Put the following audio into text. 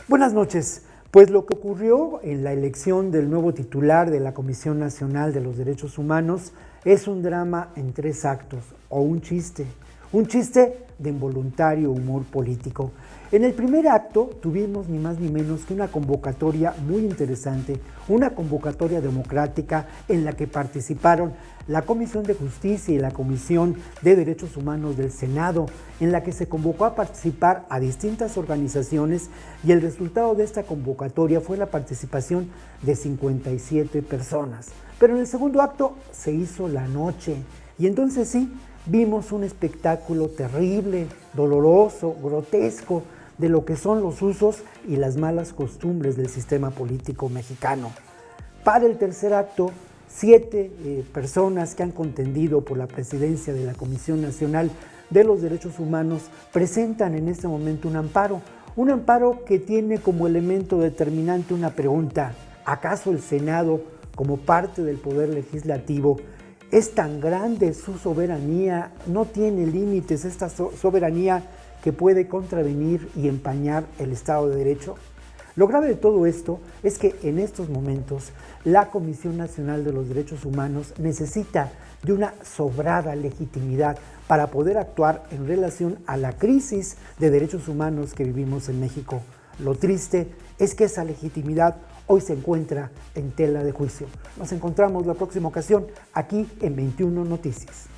Buenas noches. Pues lo que ocurrió en la elección del nuevo titular de la Comisión Nacional de los Derechos Humanos es un drama en 3 actos, o un chiste de involuntario humor político. En el primer acto tuvimos ni más ni menos que una convocatoria muy interesante, una convocatoria democrática en la que participaron la Comisión de Justicia y la Comisión de Derechos Humanos del Senado, en la que se convocó a participar a distintas organizaciones, y el resultado de esta convocatoria fue la participación de 57 personas. Pero en el segundo acto se hizo la noche, y entonces sí, vimos un espectáculo terrible, doloroso, grotesco, de lo que son los usos y las malas costumbres del sistema político mexicano. Para el tercer acto, 7 personas que han contendido por la presidencia de la Comisión Nacional de los Derechos Humanos presentan en este momento un amparo que tiene como elemento determinante una pregunta: ¿acaso el Senado, como parte del Poder Legislativo, es tan grande su soberanía, no tiene límites esta soberanía que puede contravenir y empañar el Estado de Derecho? Lo grave de todo esto es que en estos momentos la Comisión Nacional de los Derechos Humanos necesita de una sobrada legitimidad para poder actuar en relación a la crisis de derechos humanos que vivimos en México. Lo triste es que esa legitimidad hoy se encuentra en tela de juicio. Nos encontramos la próxima ocasión aquí en 21 Noticias.